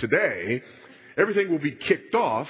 today, everything will be kicked off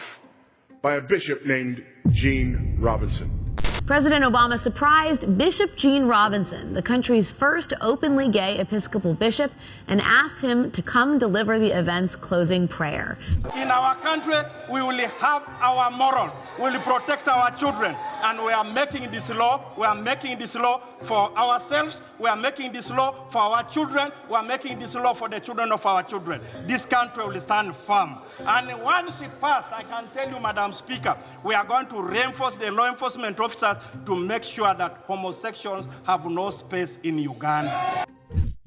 by a bishop named Gene Robinson. President Obama surprised Bishop Gene Robinson, the country's first openly gay Episcopal bishop, and asked him to come deliver the event's closing prayer. In our country, we will have our morals. We will protect our children. And we are making this law. We are making this law for ourselves. We are making this law for our children. We are making this law for the children of our children. This country will stand firm. And once it passed, I can tell you, Madam Speaker, we are going to reinforce the law enforcement officers to make sure that homosexuals have no space in Uganda.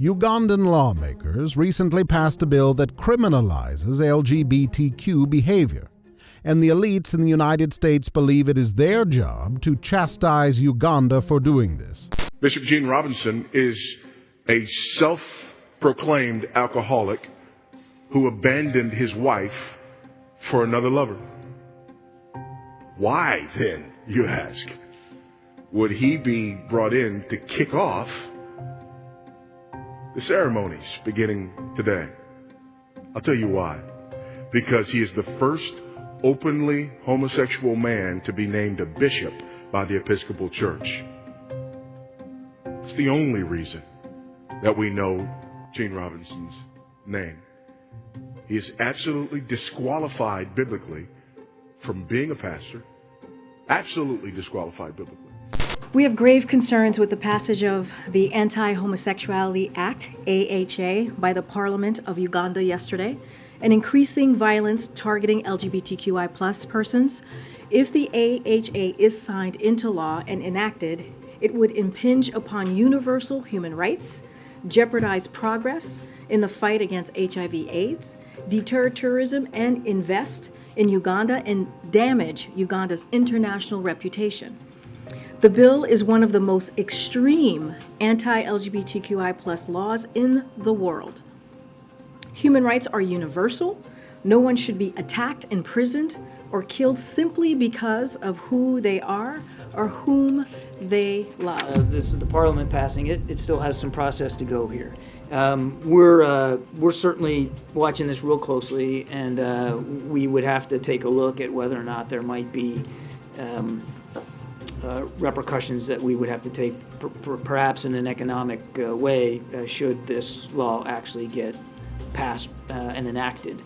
Ugandan lawmakers recently passed a bill that criminalizes LGBTQ behavior, and the elites in the United States believe it is their job to chastise Uganda for doing this. Bishop Gene Robinson is a self-proclaimed alcoholic who abandoned his wife for another lover. Why, then, you ask, would he be brought in to kick off the ceremonies beginning today? I'll tell you why. Because he is the first openly homosexual man to be named a bishop by the Episcopal Church. It's the only reason that we know Gene Robinson's name. He is absolutely disqualified biblically from being a pastor. Absolutely disqualified biblically. We have grave concerns with the passage of the Anti-Homosexuality Act, AHA, by the Parliament of Uganda yesterday, and increasing violence targeting LGBTQI+ persons. If the AHA is signed into law and enacted, it would impinge upon universal human rights, jeopardize progress in the fight against HIV/AIDS, deter tourism and invest in Uganda, and damage Uganda's international reputation. The bill is one of the most extreme anti-LGBTQI+ laws in the world. Human rights are universal. No one should be attacked, imprisoned, or killed simply because of who they are or whom they love. This is the Parliament passing it. It still has some process to go here. We're certainly watching this real closely, and we would have to take a look at whether or not there might be repercussions that we would have to take, perhaps in an economic way, should this law actually get passed and enacted.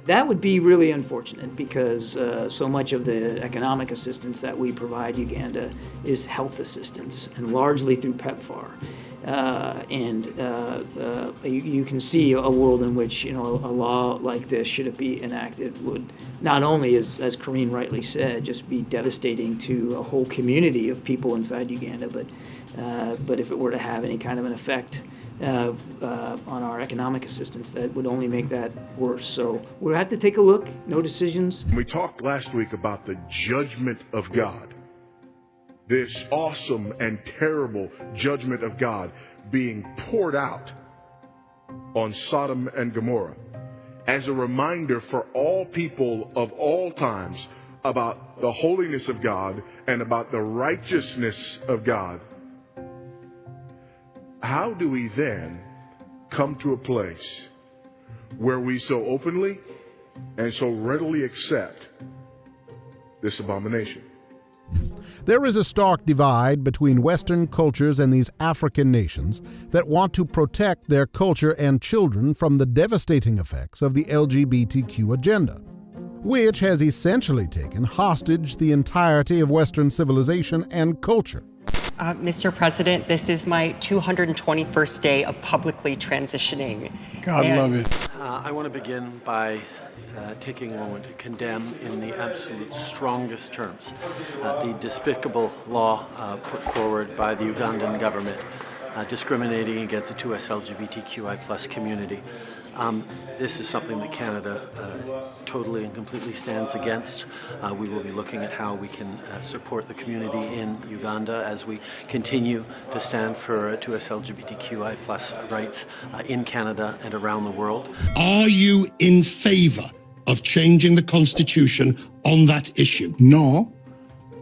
That would be really unfortunate, because so much of the economic assistance that we provide Uganda is health assistance, and largely through PEPFAR. You can see a world in which, a law like this, should it be enacted, would not only, as Karine rightly said, just be devastating to a whole community of people inside Uganda, but if it were to have any kind of an effect on our economic assistance, that would only make that worse. So we'll have to take a look. No decisions. We talked last week about the judgment of God. This awesome and terrible judgment of God being poured out on Sodom and Gomorrah as a reminder for all people of all times about the holiness of God and about the righteousness of God. How do we then come to a place where we so openly and so readily accept this abomination? There is a stark divide between Western cultures and these African nations that want to protect their culture and children from the devastating effects of the LGBTQ agenda, which has essentially taken hostage the entirety of Western civilization and culture. Mr. President, this is my 221st day of publicly transitioning. God love it. I want to begin by taking a moment to condemn in the absolute strongest terms the despicable law put forward by the Ugandan government discriminating against the 2S LGBTQI+ community. This is something that Canada totally and completely stands against. We will be looking at how we can support the community in Uganda as we continue to stand for 2S LGBTQI+ rights in Canada and around the world. Are you in favor of changing the Constitution on that issue? No,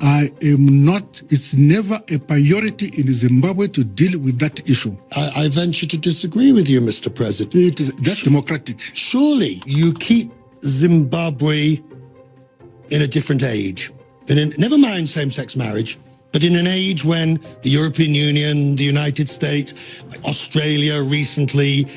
it's never a priority in Zimbabwe to deal with that issue. I venture to disagree with you, Mr. President. That's democratic. Surely you keep Zimbabwe in a different age. Never mind same-sex marriage, but in an age when the European Union, the United States, Australia recently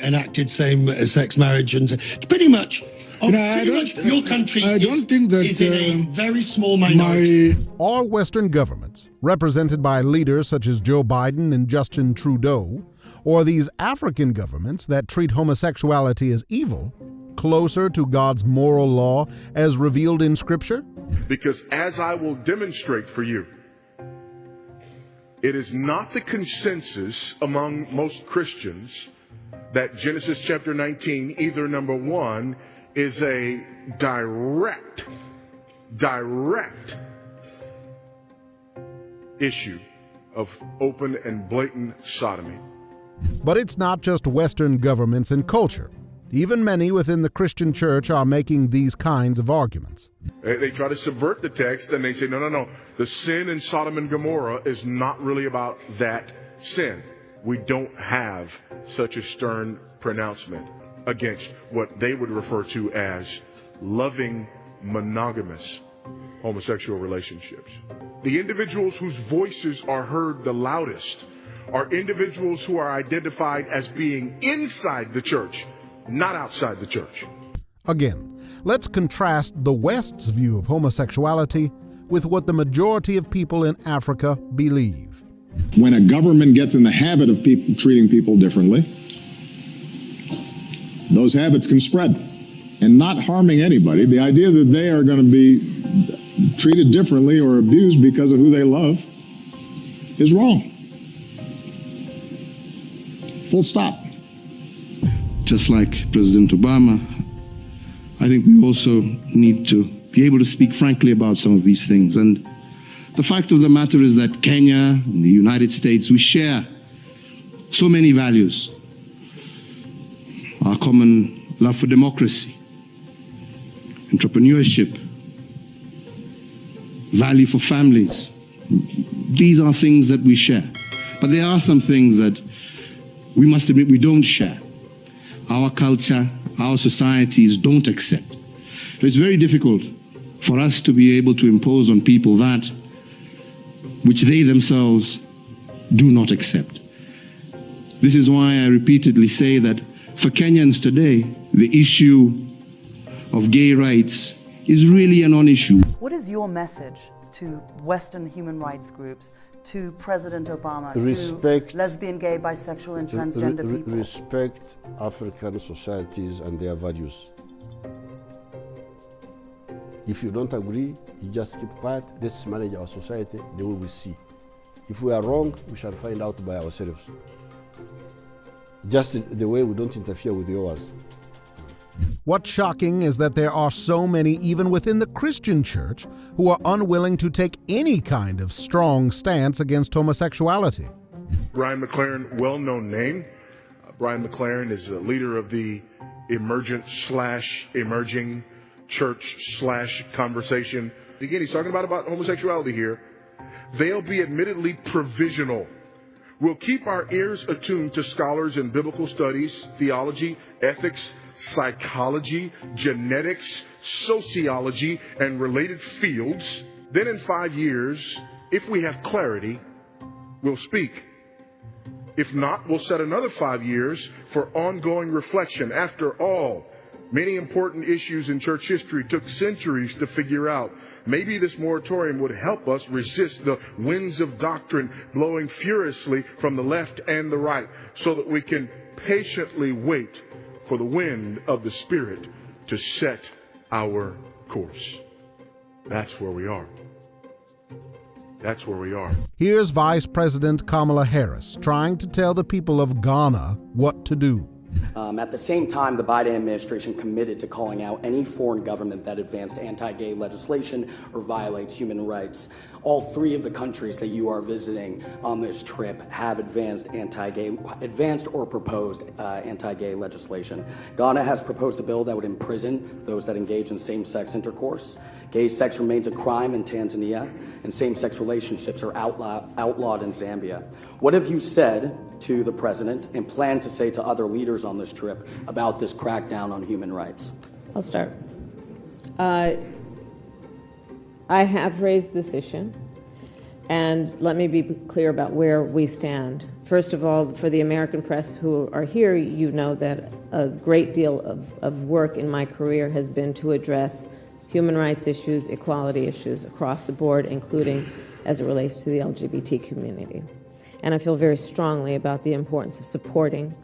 enacted same-sex marriage, and pretty much your country is in a very small minority. All Western governments, represented by leaders such as Joe Biden and Justin Trudeau, or these African governments that treat homosexuality as evil, closer to God's moral law as revealed in Scripture? Because as I will demonstrate for you, it is not the consensus among most Christians that Genesis chapter 19, either number one, is a direct issue of open and blatant sodomy. But it's not just Western governments and culture. Even many within the Christian church are making these kinds of arguments. They try to subvert the text and they say, no. The sin in Sodom and Gomorrah is not really about that sin. We don't have such a stern pronouncement against what they would refer to as loving, monogamous homosexual relationships. The individuals whose voices are heard the loudest are individuals who are identified as being inside the church, not outside the church. Again, let's contrast the West's view of homosexuality with what the majority of people in Africa believe. When a government gets in the habit of treating people differently, those habits can spread. And not harming anybody, the idea that they are going to be treated differently or abused because of who they love is wrong. Full stop. Just like President Obama, I think we also need to be able to speak frankly about some of these things. And the fact of the matter is that Kenya and the United States, we share so many values. Our common love for democracy, entrepreneurship, value for families. These are things that we share. But there are some things that we must admit we don't share. Our culture, our societies don't accept. It's very difficult for us to be able to impose on people that which they themselves do not accept. This is why I repeatedly say that for Kenyans today, the issue of gay rights is really a non-issue. What is your message to Western human rights groups, to President Obama, respect, to lesbian, gay, bisexual, and transgender people? Respect African societies and their values. If you don't agree, you just keep quiet. Let's manage our society the way we see. If we are wrong, we shall find out by ourselves. Just the way we don't interfere with yours. What's shocking is that there are so many, even within the Christian church, who are unwilling to take any kind of strong stance against homosexuality. Brian McLaren, well-known name. Brian McLaren is a leader of the emerging church/conversation. Again, he's talking about homosexuality here. They'll be admittedly provisional. We'll keep our ears attuned to scholars in biblical studies, theology, ethics, psychology, genetics, sociology, and related fields. Then in 5 years, if we have clarity, we'll speak. If not, we'll set another 5 years for ongoing reflection. After all, many important issues in church history took centuries to figure out. Maybe this moratorium would help us resist the winds of doctrine blowing furiously from the left and the right, so that we can patiently wait for the wind of the Spirit to set our course. That's where we are. That's where we are. Here's Vice President Kamala Harris trying to tell the people of Ghana what to do. At the same time, the Biden administration committed to calling out any foreign government that advanced anti-gay legislation or violates human rights. All three of the countries that you are visiting on this trip have advanced or proposed anti-gay legislation. Ghana has proposed a bill that would imprison those that engage in same-sex intercourse. Gay sex remains a crime in Tanzania, and same-sex relationships are outlawed in Zambia. What have you said to the president and plan to say to other leaders on this trip about this crackdown on human rights? I'll start. I have raised this issue, and let me be clear about where we stand. First of all, for the American press who are here, you know that a great deal of work in my career has been to address human rights issues, equality issues across the board, including as it relates to the LGBT community. And I feel very strongly about the importance of supporting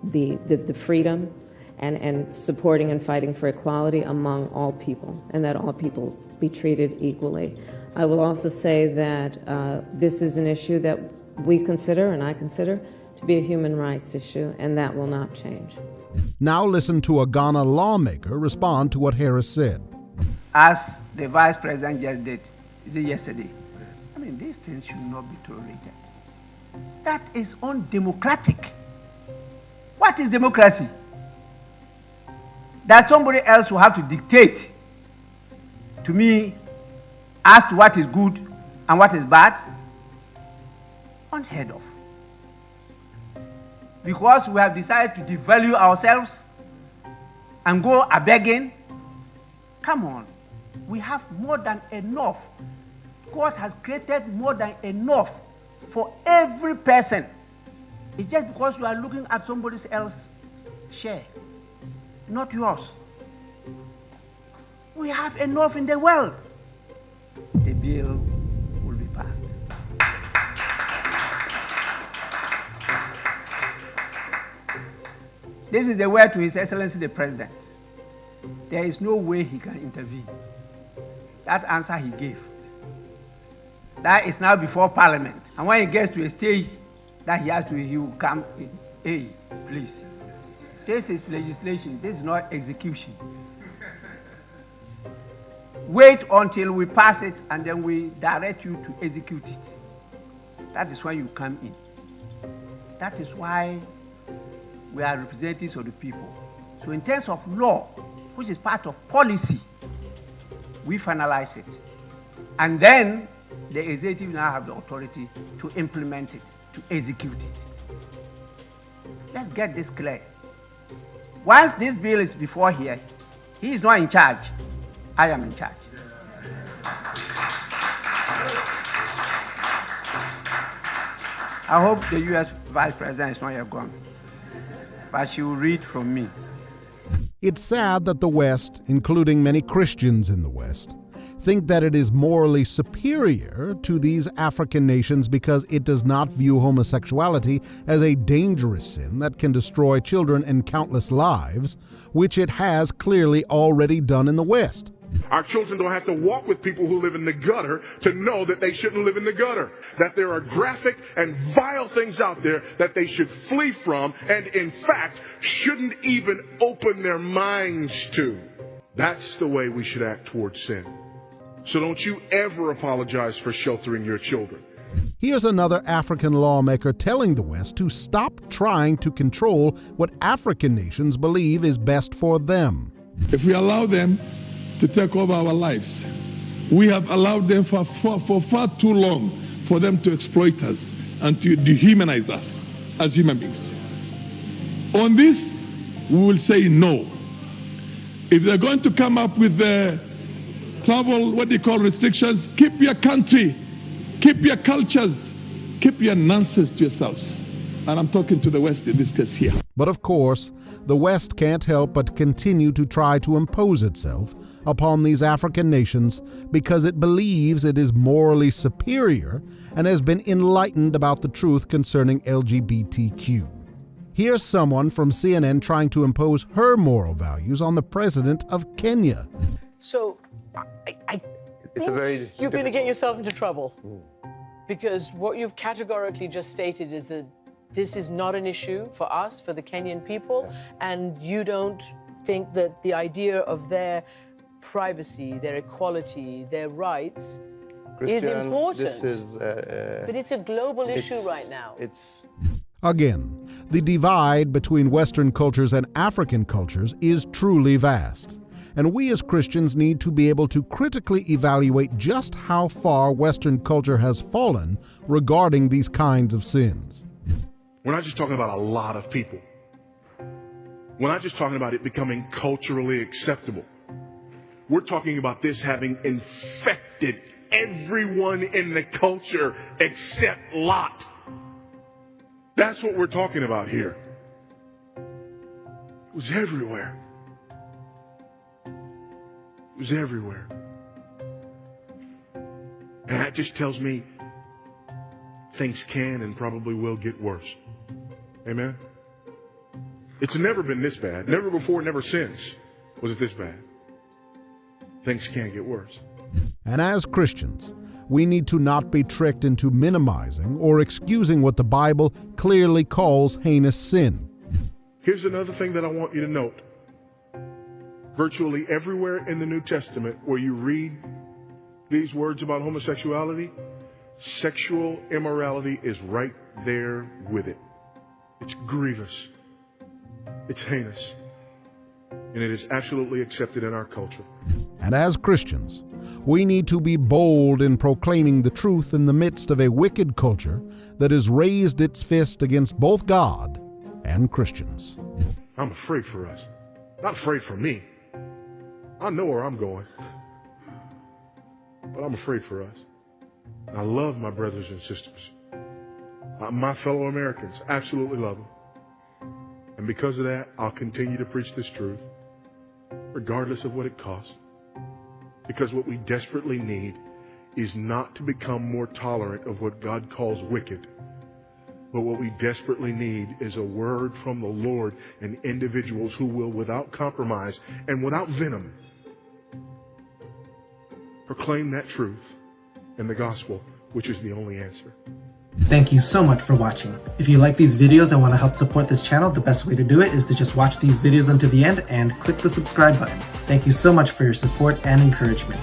the freedom and supporting and fighting for equality among all people, and that all people be treated equally. I will also say that this is an issue that we consider, and I consider, to be a human rights issue, and that will not change. Now listen to a Ghana lawmaker respond to what Harris said. As the Vice President just did, yesterday, I mean, these things should not be tolerated. That is undemocratic. What is democracy? That somebody else will have to dictate to me as to what is good and what is bad? Unheard of. Because we have decided to devalue ourselves and go a-begging? Come on. We have more than enough. God has created more than enough for every person. It's just because you are looking at somebody else's share, not yours. We have enough in the world. The bill will be passed. This is the word to His Excellency the President. There is no way he can intervene. That answer he gave. That is now before Parliament. And when he gets to a stage that he will come in. Hey, please. This is legislation. This is not execution. Wait until we pass it and then we direct you to execute it. That is when you come in. That is why we are representatives of the people. So in terms of law, which is part of policy, we finalize it. And then the executive now have the authority to implement it, to execute it. Let's get this clear. Once this bill is before here, he is not in charge. I am in charge. I hope the U.S. Vice President is not yet gone, but she will read from me. It's sad that the West, including many Christians in the West, think that it is morally superior to these African nations because it does not view homosexuality as a dangerous sin that can destroy children and countless lives, which it has clearly already done in the West. Our children don't have to walk with people who live in the gutter to know that they shouldn't live in the gutter. That there are graphic and vile things out there that they should flee from and, in fact, shouldn't even open their minds to. That's the way we should act towards sin. So don't you ever apologize for sheltering your children. Here's another African lawmaker telling the West to stop trying to control what African nations believe is best for them. If we allow them to take over our lives, we have allowed them for far too long for them to exploit us and to dehumanize us as human beings. On this, we will say no. If they're going to come up with the travel, what they call restrictions, keep your country, keep your cultures, keep your nonsense to yourselves. And I'm talking to the West in this case here. But of course, the West can't help but continue to try to impose itself upon these African nations because it believes it is morally superior and has been enlightened about the truth concerning LGBTQ. Here's someone from CNN trying to impose her moral values on the president of Kenya. So, I think you're going to get yourself into trouble because what you've categorically just stated is that this is not an issue for us, for the Kenyan people, and you don't think that the idea of their privacy, their equality, their rights is important. This is, but it's a global issue right now. Again, the divide between Western cultures and African cultures is truly vast, and we as Christians need to be able to critically evaluate just how far Western culture has fallen regarding these kinds of sins. We're not just talking about a lot of people. We're not just talking about it becoming culturally acceptable. We're talking about this having infected everyone in the culture except Lot. That's what we're talking about here. It was everywhere. It was everywhere. And that just tells me things can and probably will get worse. Amen? It's never been this bad. Never before, never since was it this bad. Things can get worse. And as Christians, we need to not be tricked into minimizing or excusing what the Bible clearly calls heinous sin. Here's another thing that I want you to note. Virtually everywhere in the New Testament where you read these words about homosexuality, sexual immorality is right there with it. It's grievous. It's heinous. And it is absolutely accepted in our culture. And as Christians, we need to be bold in proclaiming the truth in the midst of a wicked culture that has raised its fist against both God and Christians. I'm afraid for us. Not afraid for me. I know where I'm going. But I'm afraid for us. I love my brothers and sisters. My fellow Americans, absolutely love them. And because of that, I'll continue to preach this truth, regardless of what it costs. Because what we desperately need is not to become more tolerant of what God calls wicked. But what we desperately need is a word from the Lord and individuals who will, without compromise and without venom, proclaim that truth and the gospel, which is the only answer. Thank you so much for watching. If you like these videos and want to help support this channel, the best way to do it is to just watch these videos until the end and click the subscribe button. Thank you so much for your support and encouragement.